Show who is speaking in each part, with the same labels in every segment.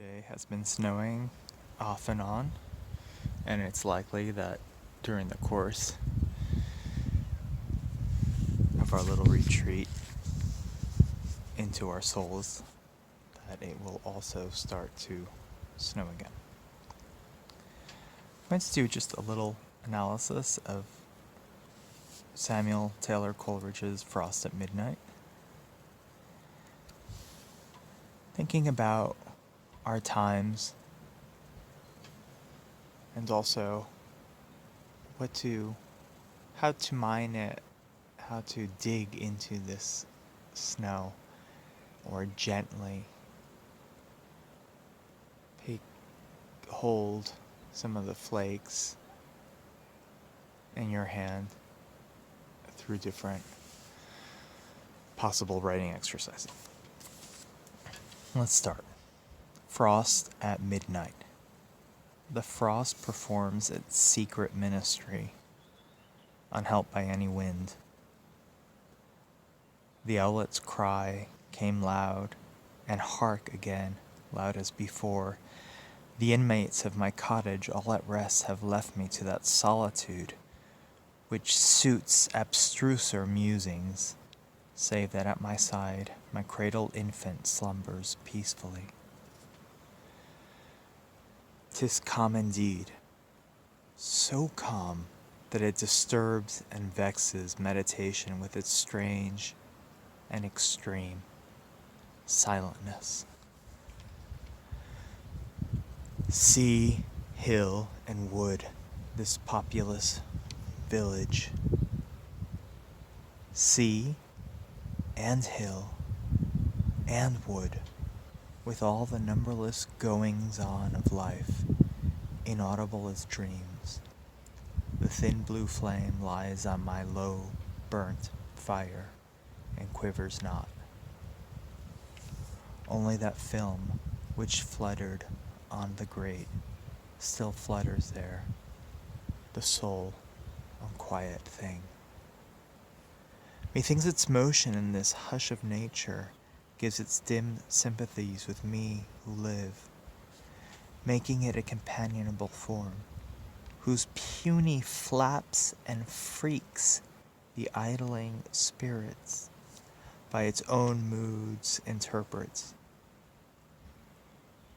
Speaker 1: Today has been snowing off and on, and it's likely that during the course of our little retreat into our souls, that it will also start to snow again. I'm going to do just a little analysis of Samuel Taylor Coleridge's Frost at Midnight, thinking about our times and also how to mine it, how to dig into this snow or gently hold some of the flakes in your hand through different possible writing exercises. Let's start. Frost at midnight. The frost performs its secret ministry, unhelped by any wind. The owlet's cry came loud, and hark again, loud as before. The inmates of my cottage all at rest have left me to that solitude which suits abstruser musings, save that at my side my cradled infant slumbers peacefully. 'Tis calm indeed, so calm that it disturbs and vexes meditation with its strange and extreme silentness. Sea, hill, and wood, this populous village. Sea and hill and wood, with all the numberless goings-on of life, inaudible as dreams. The thin blue flame lies on my low, burnt fire, and quivers not. Only that film which fluttered on the grate still flutters there, the sole unquiet thing. Methinks its motion in this hush of nature gives its dim sympathies with me who live, making it a companionable form, whose puny flaps and freaks the idling spirits by its own moods interprets.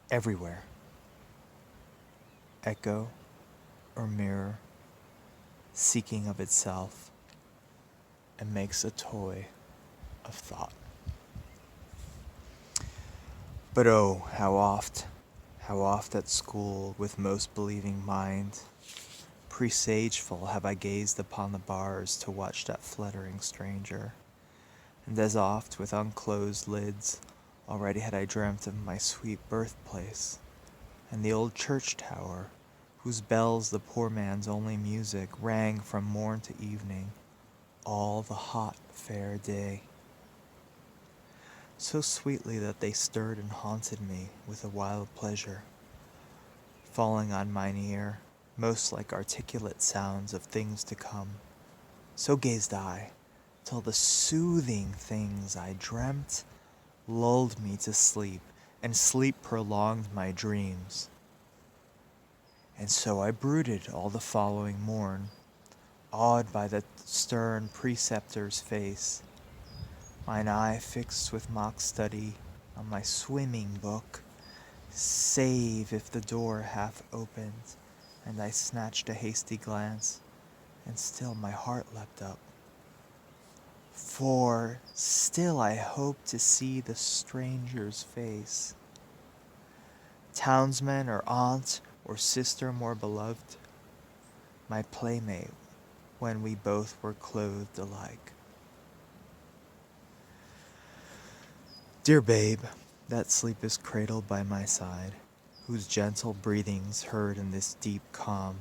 Speaker 1: Everywhere, echo or mirror, seeking of itself, and makes a toy of thought. But oh, how oft at school with most believing mind, presageful have I gazed upon the bars to watch that fluttering stranger, and as oft with unclosed lids already had I dreamt of my sweet birthplace, and the old church tower, whose bells the poor man's only music rang from morn to evening, all the hot fair day, so sweetly that they stirred and haunted me with a wild pleasure, falling on mine ear most like articulate sounds of things to come. So gazed I, till the soothing things I dreamt lulled me to sleep, and sleep prolonged my dreams. And so I brooded all the following morn, awed by the stern preceptor's face, mine eye fixed with mock study on my swimming book, save if the door half opened, and I snatched a hasty glance, and still my heart leapt up. For still I hoped to see the stranger's face, townsman or aunt or sister more beloved, my playmate when we both were clothed alike. Dear babe, that sleep is cradled by my side, whose gentle breathings heard in this deep calm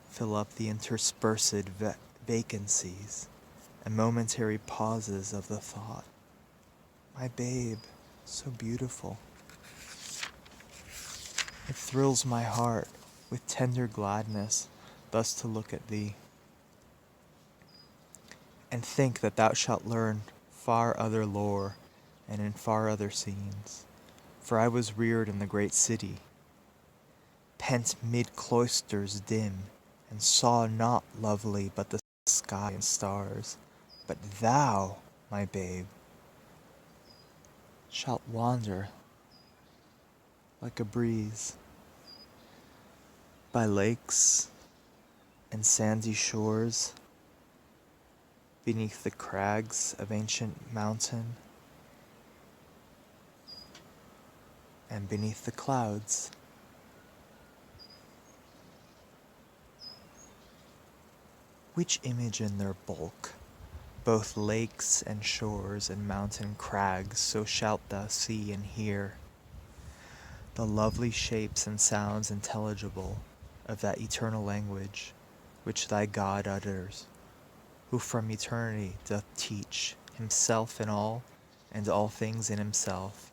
Speaker 1: fill up the interspersed vacancies and momentary pauses of the thought. My babe, so beautiful. It thrills my heart with tender gladness thus to look at thee, and think that thou shalt learn far other lore and in far other scenes, For I was reared in the great city, pent mid cloisters dim, and saw not lovely but the sky and stars. But thou, my babe, shalt wander like a breeze by lakes and sandy shores, beneath the crags of ancient mountain, and beneath the clouds. Which image in their bulk, both lakes and shores and mountain crags, so shalt thou see and hear the lovely shapes and sounds intelligible of that eternal language which thy God utters, who from eternity doth teach himself in all, and all things in himself.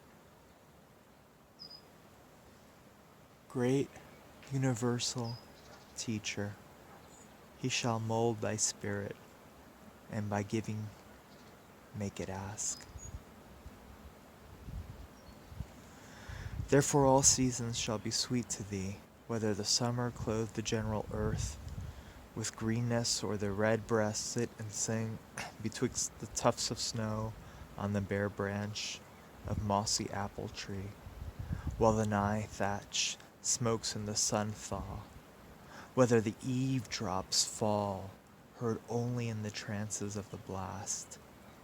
Speaker 1: Great universal teacher, he shall mold thy spirit, and by giving make it ask. Therefore all seasons shall be sweet to thee, whether the summer clothe the general earth with greenness, or the red breast sit and sing betwixt the tufts of snow on the bare branch of mossy apple tree, while the nigh thatch smokes in the sun thaw, whether the eve drops fall, heard only in the trances of the blast,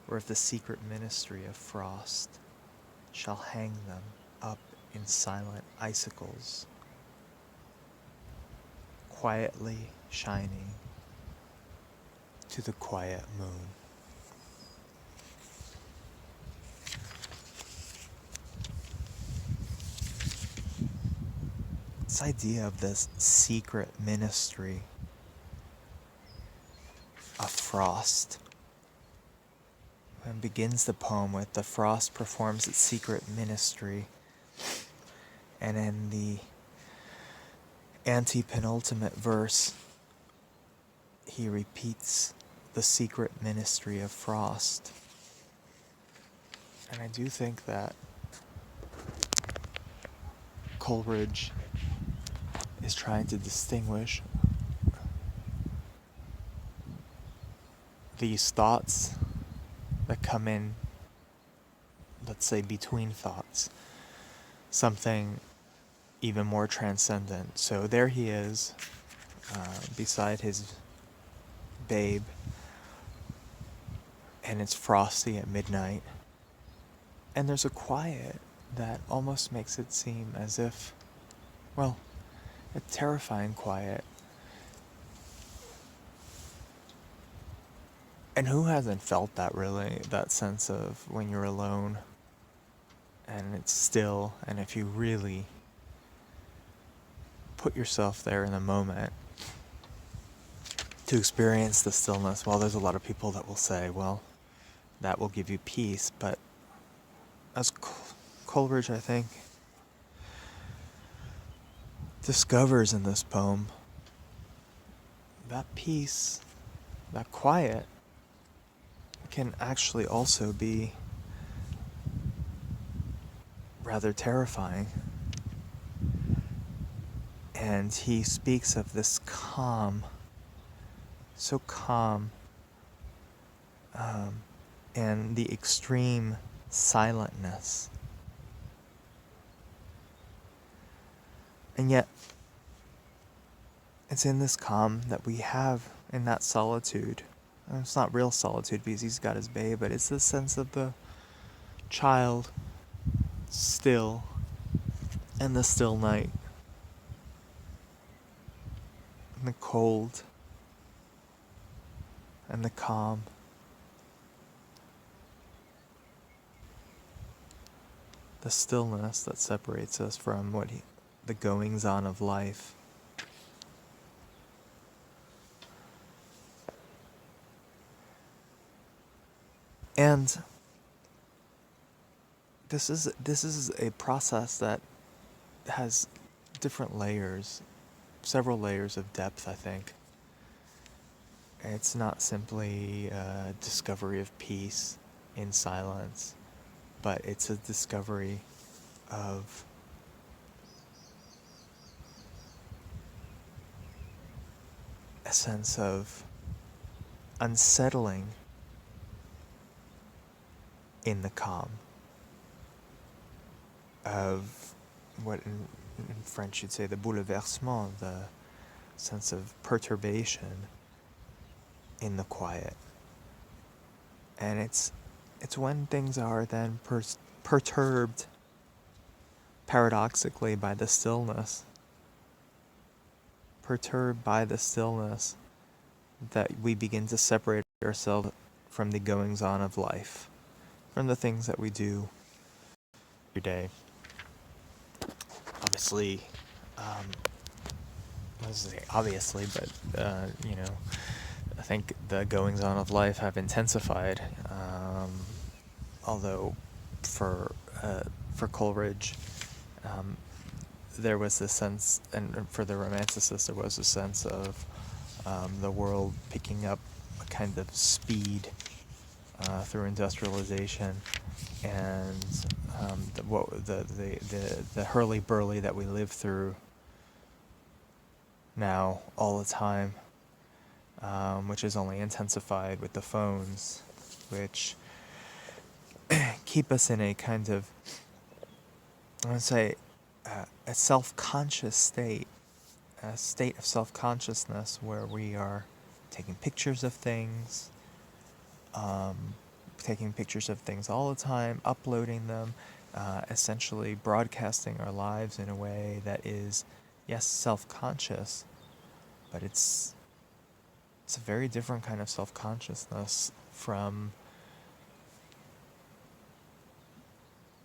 Speaker 1: or if the secret ministry of frost shall hang them up in silent icicles, quietly shining to the quiet moon. This idea of this secret ministry of frost, and begins the poem with the frost performs its secret ministry, and in the antepenultimate verse he repeats the secret ministry of frost. And I do think that Coleridge is trying to distinguish these thoughts that come in, let's say, between thoughts, something even more transcendent. So there he is, beside his babe, and it's frosty at midnight, and there's a quiet that almost makes it seem as if, well, a terrifying quiet. And who hasn't felt that, really, that sense of when you're alone and it's still, and if you really put yourself there in the moment to experience the stillness? Well, there's a lot of people that will say, well, that will give you peace, but as Coleridge, I think, discovers in this poem, that peace, that quiet, can actually also be rather terrifying. And he speaks of this calm, so calm, and the extreme silentness. And yet, it's in this calm that we have, in that solitude. And it's not real solitude because he's got his babe, but it's the sense of the child still, and the still night, and the cold, and the calm. The stillness that separates us from the goings-on of life. And this is a process that has different layers, several layers of depth, I think. It's not simply a discovery of peace in silence, but it's a discovery of a sense of unsettling in the calm, of what in French you'd say the bouleversement, the sense of perturbation in the quiet. And it's when things are then perturbed paradoxically by the stillness, perturbed by the stillness, that we begin to separate ourselves from the goings on of life, from the things that we do every day. Obviously, I was going to say obviously, but I think the goings on of life have intensified. Although, for Coleridge, there was this sense, and for the Romanticists, there was a sense of the world picking up a kind of speed through industrialization, and the hurly-burly that we live through now all the time, which is only intensified with the phones, which keep us in a kind of, I would say, a self-conscious state, a state of self-consciousness where we are taking pictures of things, all the time, uploading them, essentially broadcasting our lives in a way that is, yes, self-conscious, but it's a very different kind of self-consciousness from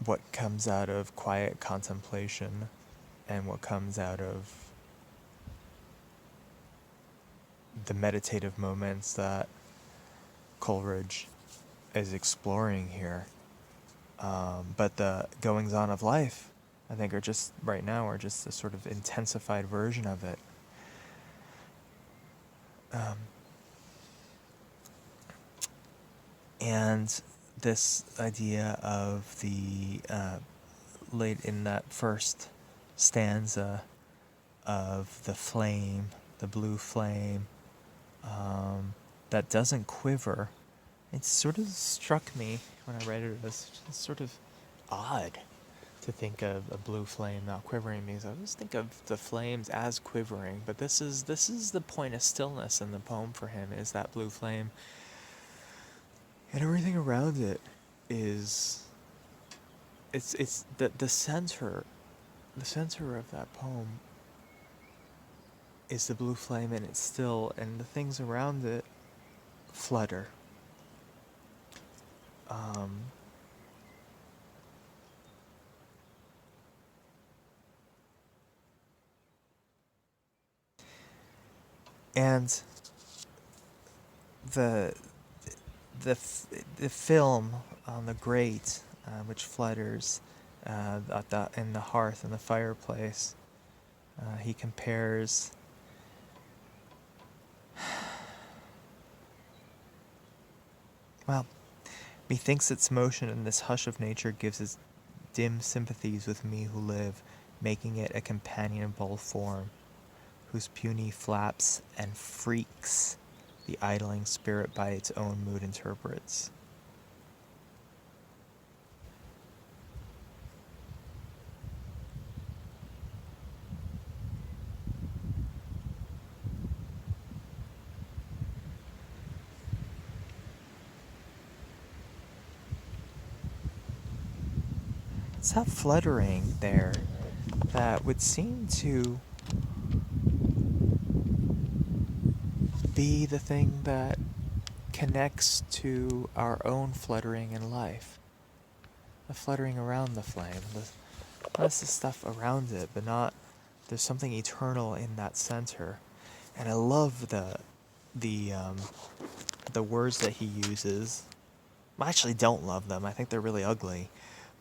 Speaker 1: what comes out of quiet contemplation and what comes out of the meditative moments that Coleridge is exploring here. But the goings on of life, I think, are just a sort of intensified version of it. And this idea of the late in that first stanza of the flame, the blue flame, that doesn't quiver. It sort of struck me when I read it as sort of odd to think of a blue flame not quivering, because I always think of the flames as quivering, but this is the point of stillness in the poem for him, is that blue flame. And everything around it is, it's the center of that poem is the blue flame, and it's still, and the things around it flutter. And the film on the grate, which flutters in the hearth and the fireplace, he compares well, methinks its motion in this hush of nature gives its dim sympathies with me who live, making it a companionable form, whose puny flaps and freaks the idling spirit by its own mood interprets. It's that fluttering there that would seem to be the thing that connects to our own fluttering in life. The fluttering around the flame. That's the stuff around it, but not, there's something eternal in that center. And I love the words that he uses. I actually don't love them. I think they're really ugly,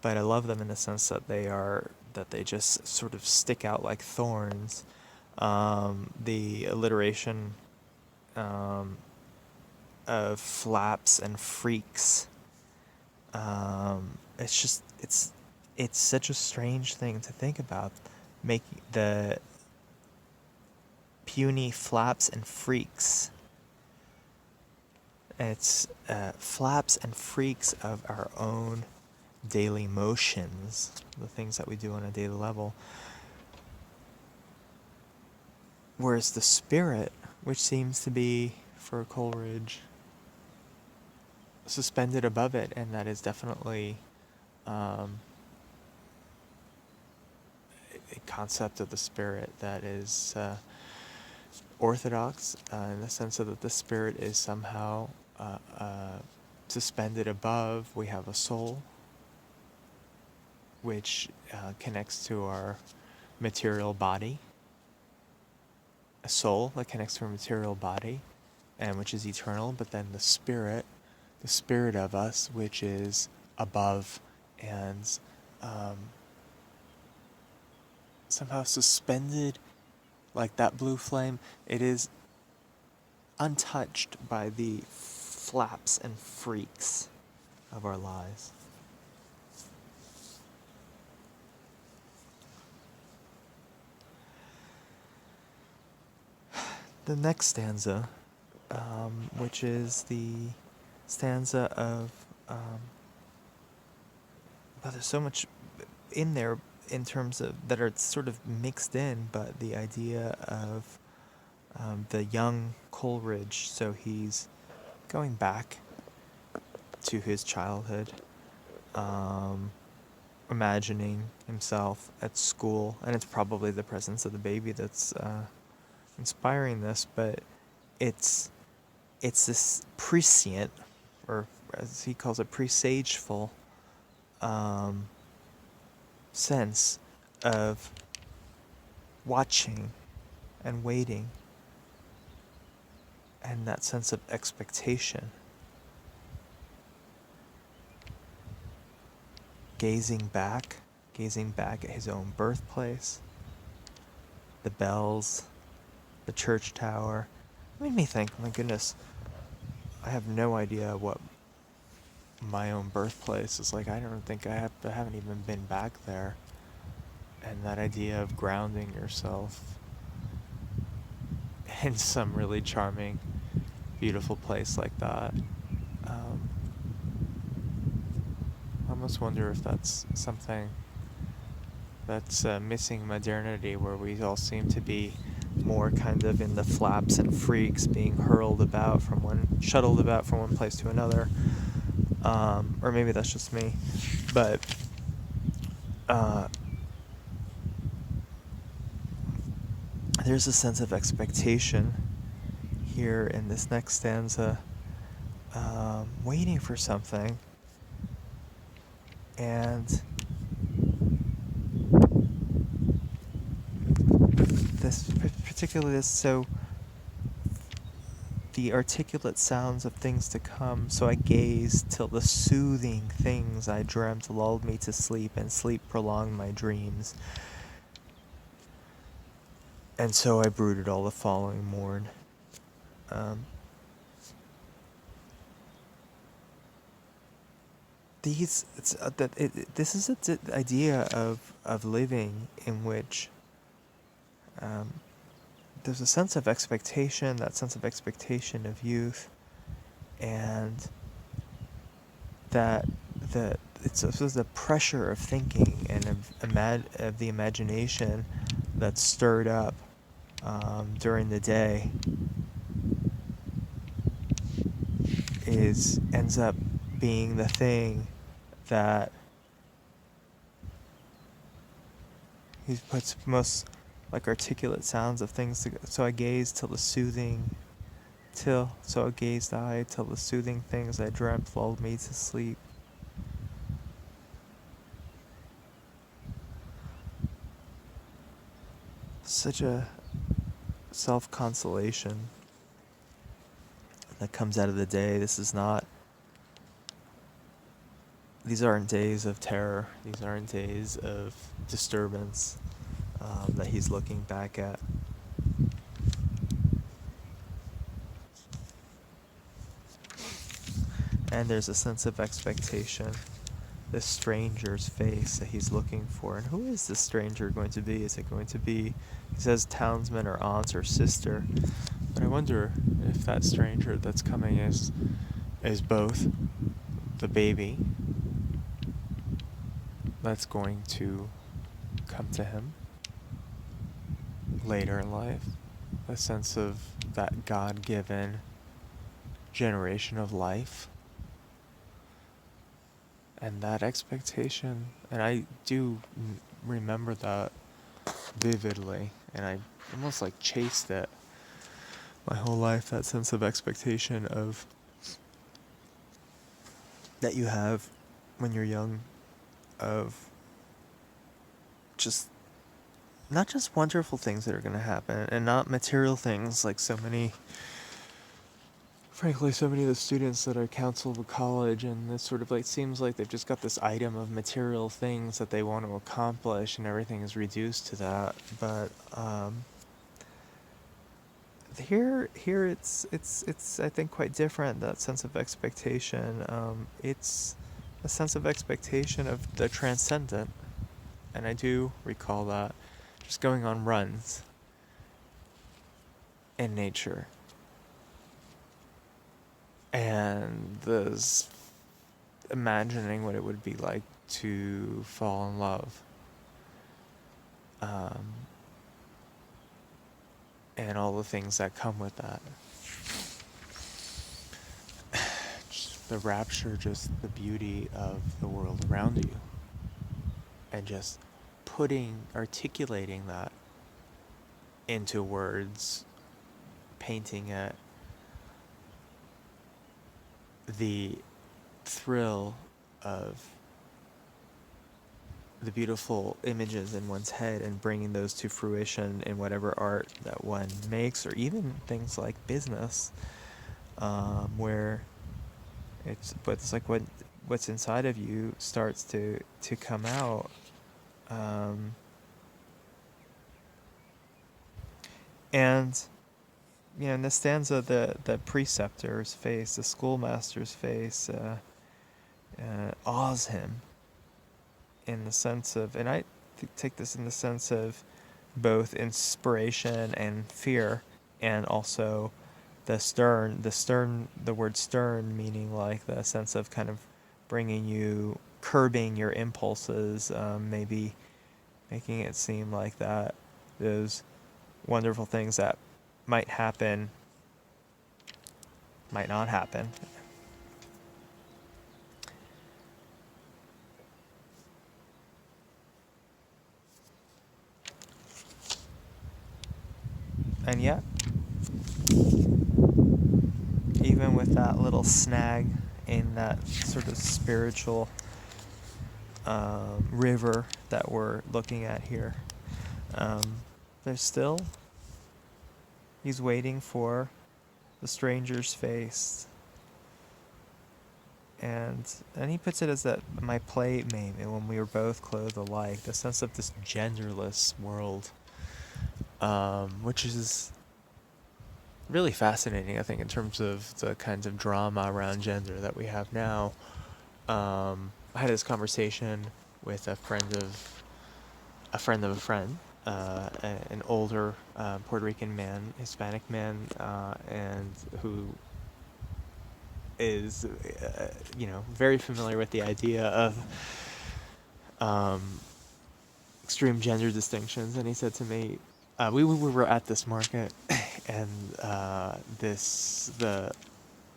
Speaker 1: but I love them in the sense that they just sort of stick out like thorns. The alliteration of flaps and freaks. It's it's such a strange thing to think about, making the puny flaps and freaks. It's flaps and freaks of our own daily motions, the things that we do on a daily level. Whereas the spirit, which seems to be, for Coleridge, suspended above it, and that is definitely a concept of the spirit that is orthodox, in the sense that the spirit is somehow suspended above. We have a soul, which connects to our material body, a soul that connects to our material body, and which is eternal, but then the spirit of us, which is above and somehow suspended like that blue flame. It is untouched by the flaps and freaks of our lives. The next stanza, which is the stanza of, well, there's so much in there in terms of that are sort of mixed in, but the idea of the young Coleridge, so he's going back to his childhood, imagining himself at school, and it's probably the presence of the baby that's inspiring this, but it's this prescient, or as he calls it, presageful sense of watching and waiting, and that sense of expectation. Gazing back at his own birthplace, the bells, the church tower. It made me think, my goodness, I have no idea what my own birthplace is like. I don't think I haven't even been back there. And that idea of grounding yourself in some really charming, beautiful place like that. I almost wonder if that's something that's missing modernity, where we all seem to be more kind of in the flaps and freaks, being shuttled about from one place to another. Or maybe that's just me. But there's a sense of expectation here in this next stanza, waiting for something, and so the articulate sounds of things to come, so I gazed till the soothing things I dreamt lulled me to sleep, and sleep prolonged my dreams. And so I brooded all the following morn. This is an idea of living in which there's a sense of expectation, that sense of expectation of youth, and that it's the pressure of thinking and of the imagination that's stirred up during the day ends up being the thing that he puts most like articulate sounds of things to. So I gazed till the soothing till the soothing things I dreamt lulled me to sleep. Such a self-consolation that comes out of the day. These aren't days of terror. These aren't days of disturbance that he's looking back at. And there's a sense of expectation this stranger's face that he's looking for. And who is this stranger going to be? Is it going to be, he says, townsman or aunt or sister? But I wonder if that stranger that's coming is both the baby that's going to come to him later in life, a sense of that God-given generation of life, and that expectation. And I do remember that vividly, and I almost like chased it my whole life, that sense of expectation of that you have when you're young, of just not just wonderful things that are going to happen, and not material things like frankly, so many of the students that I counsel with college, and it's sort of like, seems like they've just got this item of material things that they want to accomplish, and everything is reduced to that. But here it's I think quite different. That sense of expectation. It's a sense of expectation of the transcendent, and I do recall that just going on runs in nature. And this imagining what it would be like to fall in love, and all the things that come with that. Just the rapture, just the beauty of the world around you, and just articulating that into words, painting it, the thrill of the beautiful images in one's head and bringing those to fruition in whatever art that one makes, or even things like business, where it's like what's inside of you starts to come out. And in the stanza, the preceptor's face, the schoolmaster's face, awes him, in the sense of, and I take this in the sense of both inspiration and fear, and also the word stern meaning like the sense of kind of curbing your impulses, maybe making it seem like that those wonderful things that might happen might not happen. And yet, even with that little snag in that sort of spiritual river that we're looking at here, there's still, he's waiting for the stranger's face. And he puts it as that my playmate, when we were both clothed alike, the sense of this genderless world, which is really fascinating, I think, in terms of the kinds of drama around gender that we have now. I had this conversation with a friend of a friend, an older Puerto Rican man, Hispanic man, and who is, very familiar with the idea of extreme gender distinctions. And he said to me, we were at this market, and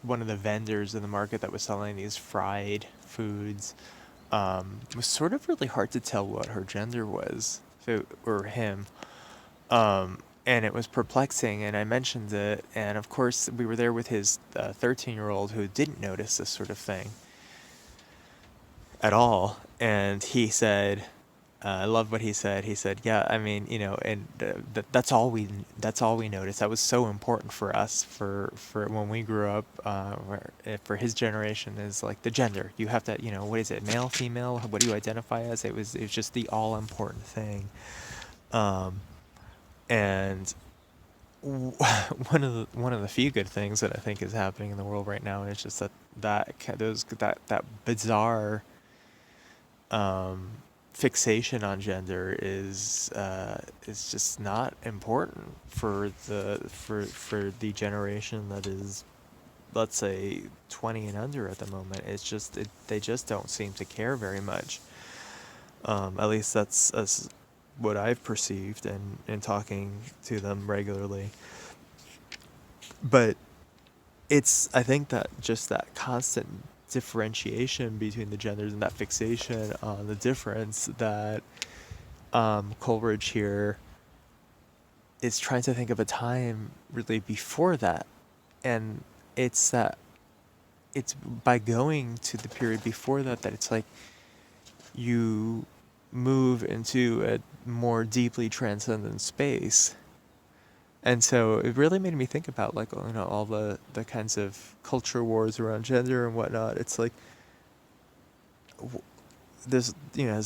Speaker 1: one of the vendors in the market that was selling these fried foods, was sort of really hard to tell what her gender was, or him. And it was perplexing, and I mentioned it, and of course we were there with his 13-year-old who didn't notice this sort of thing at all. And he said, I love what he said. He said, "Yeah, I mean, and that's all we noticed. That was so important for us for when we grew up. For his generation, is like the gender. You have to, what is it, male, female? What do you identify as? It was just the all important thing." And one of the few good things that I think is happening in the world right now is just that bizarre fixation on gender is just not important for the generation that is, let's say, 20 and under at the moment. It's just they just don't seem to care very much. At least that's what I've perceived in talking to them regularly. But I think that just that constant differentiation between the genders and that fixation on the difference that Coleridge here is trying to think of a time really before that. And it's by going to the period before that it's like you move into a more deeply transcendent space. And so it really made me think about, like, all the kinds of culture wars around gender and whatnot. It's like there's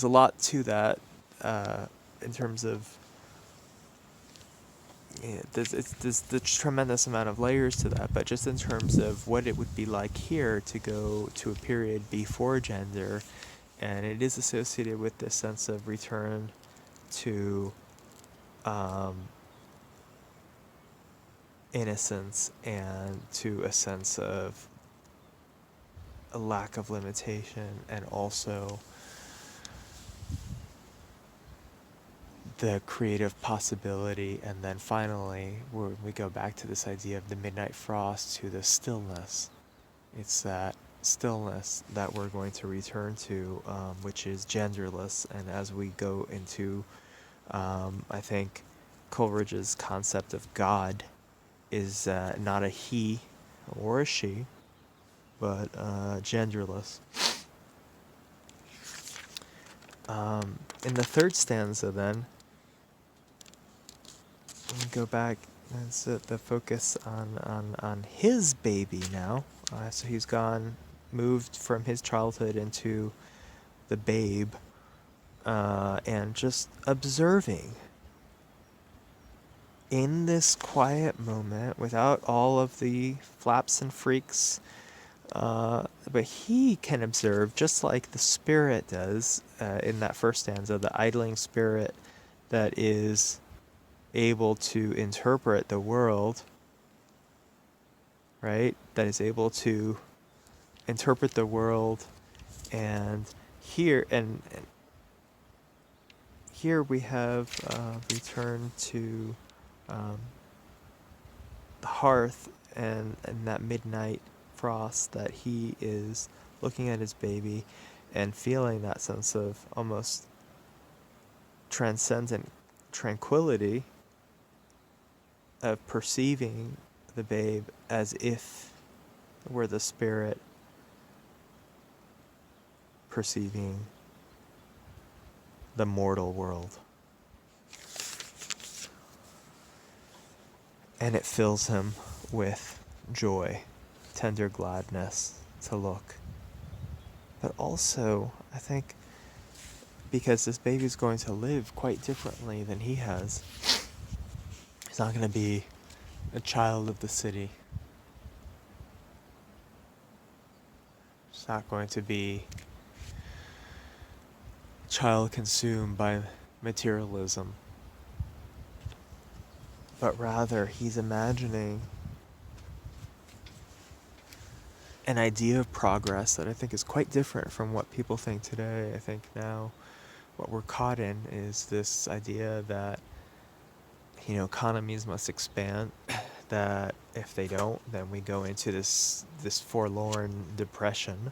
Speaker 1: a lot to that in terms of there's the tremendous amount of layers to that, but just in terms of what it would be like here to go to a period before gender, and it is associated with this sense of return to innocence and to a sense of a lack of limitation, and also the creative possibility. And then finally, when we go back to this idea of the midnight frost, to the stillness. It's that stillness that we're going to return to, which is genderless. And as we go into, I think, Coleridge's concept of God is not a he or a she, but genderless. In the third stanza, then, we go back. That's the focus on his baby now. So he's moved from his childhood into the babe, and just observing in this quiet moment without all of the flaps and freaks. But he can observe just like the spirit does in that first stanza, the idling spirit that is able to interpret the world, right? That is able to interpret the world, and here we have return to the hearth and that midnight frost, that he is looking at his baby and feeling that sense of almost transcendent tranquility of perceiving the babe as if were the spirit perceiving the mortal world. And it fills him with joy, tender gladness to look. But also, I think, because this baby's going to live quite differently than he has. He's not going to be a child of the city. He's not going to be a child consumed by materialism. But rather, he's imagining an idea of progress that I think is quite different from what people think today. I think now what we're caught in is this idea that, economies must expand, that if they don't, then we go into this forlorn depression,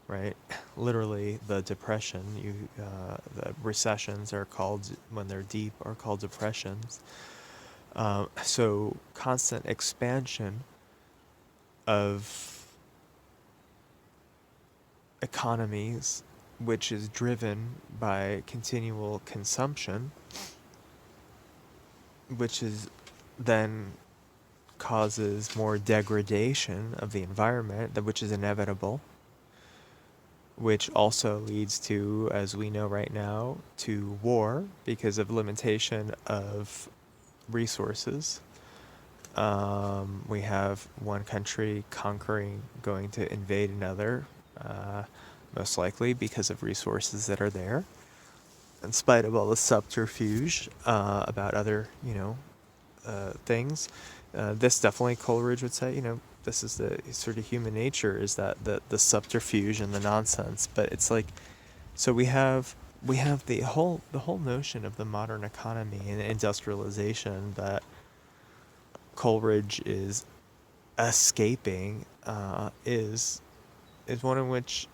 Speaker 1: right? Literally, the depression, the recessions are called, when they're deep, are called depressions. So constant expansion of economies, which is driven by continual consumption, which is then causes more degradation of the environment, which is inevitable, which also leads to, as we know right now, to war because of limitation of resources. We have one country going to invade another, most likely because of resources that are there, in spite of all the subterfuge about other, things. This definitely, Coleridge would say, this is the sort of human nature, is that the subterfuge and the nonsense. But it's like, so we have the whole notion of the modern economy and industrialization that Coleridge is escaping, is one in which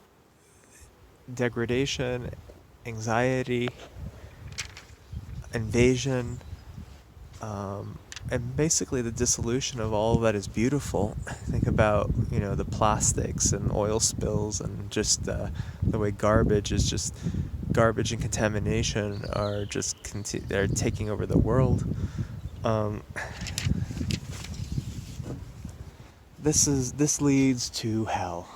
Speaker 1: degradation, anxiety, invasion, and basically the dissolution of all that is beautiful. Think about, the plastics and oil spills, and just the way garbage and contamination are just they're taking over the world. This leads to hell.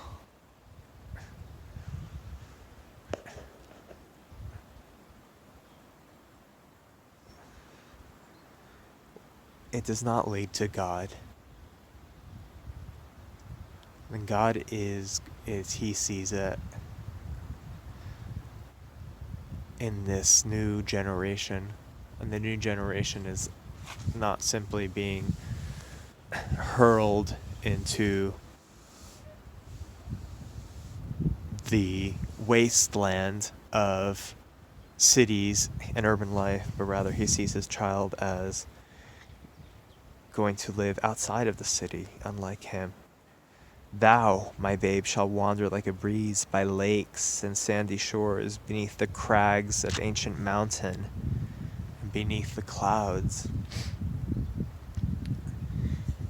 Speaker 1: It does not lead to God. When God is he sees it in this new generation, and the new generation is not simply being hurled into the wasteland of cities and urban life, but rather he sees his child as going to live outside of the city, unlike him. Thou, my babe, shall wander like a breeze by lakes and sandy shores, beneath the crags of ancient mountain, and beneath the clouds.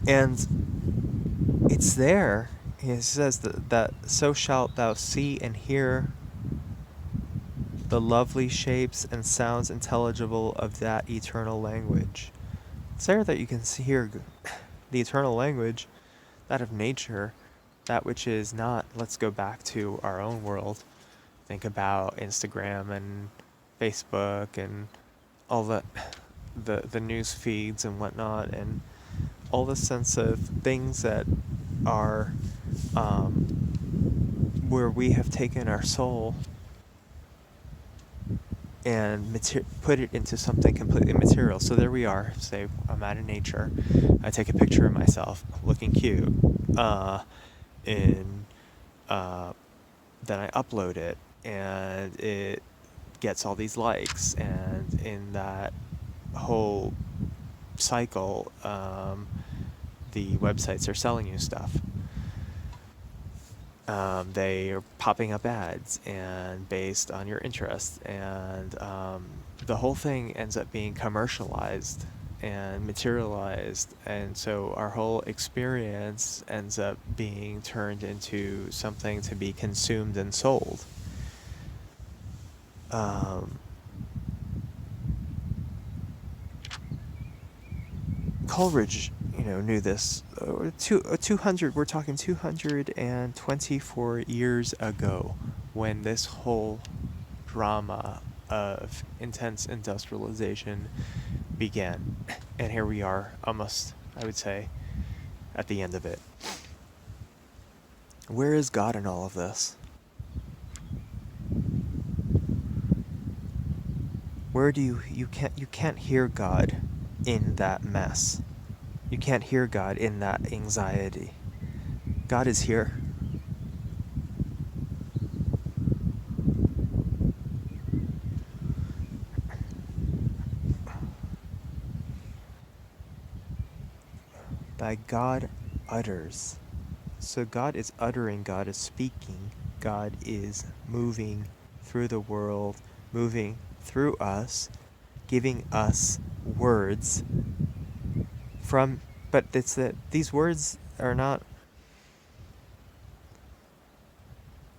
Speaker 1: And it's there. He says that so shalt thou see and hear the lovely shapes and sounds intelligible of that eternal language. It's there that you can hear the eternal language, that of nature, that which is not, let's go back to our own world. Think about Instagram and Facebook and all the news feeds and whatnot, and all the sense of things that are where we have taken our soul and put it into something completely material. So there we are. Say I'm out in nature. I take a picture of myself looking cute. Then I upload it, and it gets all these likes. And in that whole cycle, the websites are selling you stuff. They are popping up ads and based on your interests, and the whole thing ends up being commercialized and materialized, and so our whole experience ends up being turned into something to be consumed and sold. Coleridge, knew this. 200. We're talking 224 years ago, when this whole drama of intense industrialization began, and here we are, almost, I would say, at the end of it. Where is God in all of this? Where do you can't hear God in that mess. You can't hear God in that anxiety. God is here. Thy God utters. So God is uttering, God is speaking, God is moving through the world, moving through us, giving us words but it's that these words are not,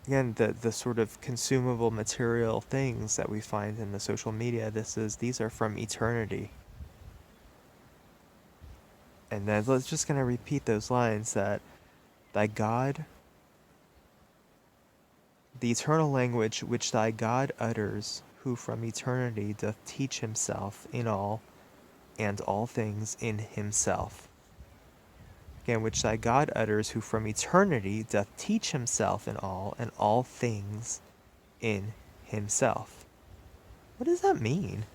Speaker 1: again, the sort of consumable material things that we find in the social media. These are from eternity. And then let's just gonna repeat those lines, that thy God, the eternal language which thy God utters, who from eternity doth teach himself in all, and all things in himself. Again, which thy God utters, who from eternity doth teach himself in all, and all things in himself. What does that mean?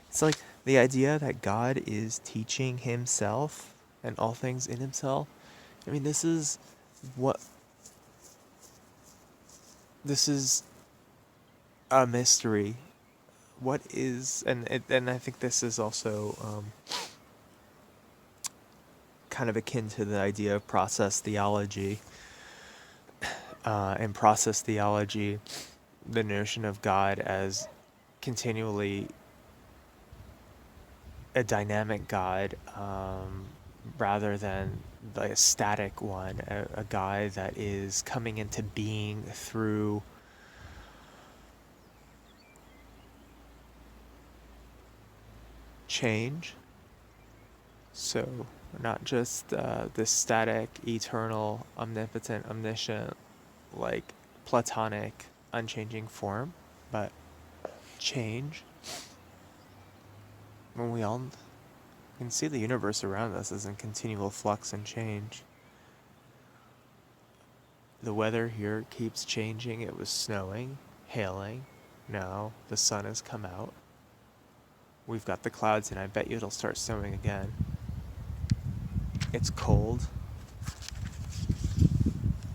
Speaker 1: It's like the idea that God is teaching himself and all things in himself. I mean, this is a mystery. What is, and I think this is also kind of akin to the idea of process theology. In process theology, the notion of God as continually a dynamic God, rather than a static one, a God that is coming into being through change. So not just this static, eternal, omnipotent, omniscient, like Platonic, unchanging form, but change. When we all can see the universe around us is in continual flux and change. The weather here keeps changing. It was snowing, hailing. Now the sun has come out. We've got the clouds, and I bet you it'll start snowing again. It's cold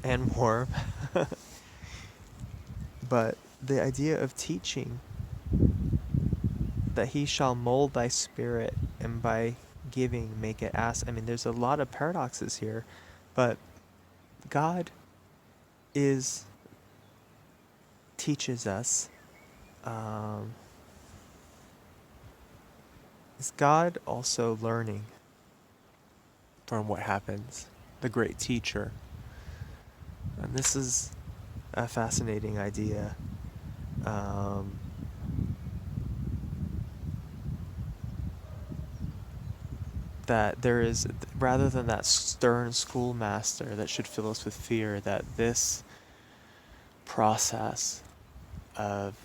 Speaker 1: and warm. But the idea of teaching, that he shall mold thy spirit, and by giving make it ask. I mean, there's a lot of paradoxes here, but God teaches us. Is God also learning from what happens? The great teacher. And this is a fascinating idea. That there is, rather than that stern schoolmaster that should fill us with fear, that this process of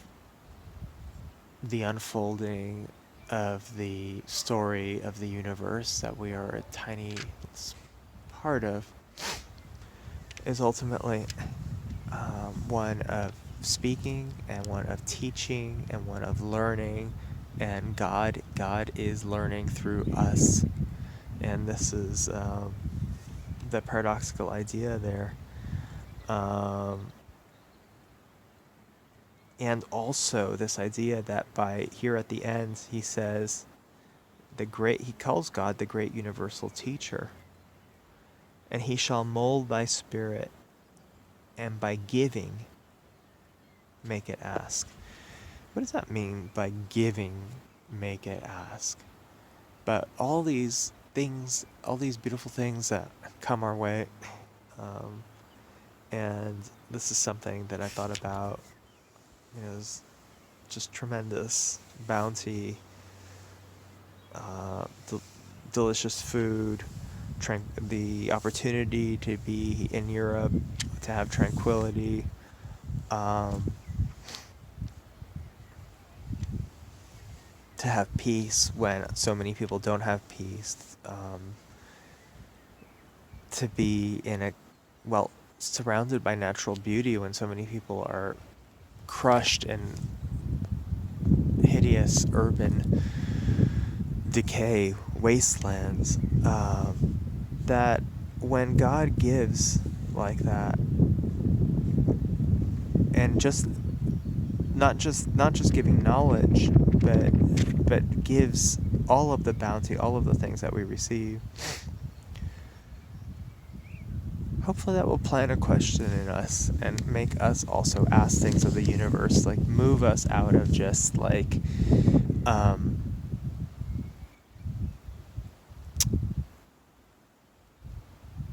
Speaker 1: the unfolding of the story of the universe that we are a tiny part of is ultimately one of speaking, and one of teaching, and one of learning, and God is learning through us. And this is the paradoxical idea there. And also this idea that by here at the end, he says, he calls God the great universal teacher. And he shall mold thy spirit, and by giving make it ask. What does that mean, by giving make it ask? But all these things, all these beautiful things that come our way, and this is something that I thought about, is just tremendous bounty, delicious food, the opportunity to be in Europe, to have tranquility, to have peace when so many people don't have peace, to be surrounded by natural beauty when so many people are crushed in hideous urban decay, wastelands, that when God gives like that, and not just giving knowledge, but gives all of the bounty, all of the things that we receive, hopefully that will plant a question in us and make us also ask things of the universe, like move us out of just like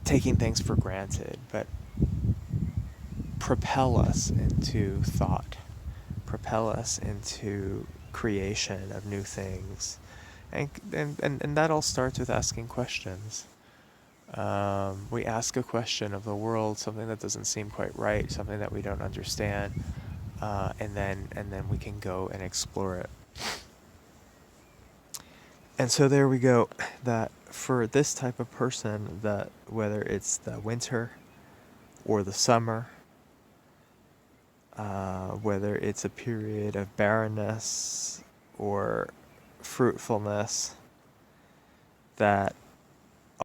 Speaker 1: taking things for granted, but propel us into thought, propel us into creation of new things, and that all starts with asking questions. We ask a question of the world, something that doesn't seem quite right, something that we don't understand, and then we can go and explore it. And so there we go, that for this type of person, that whether it's the winter or the summer, whether it's a period of barrenness or fruitfulness, that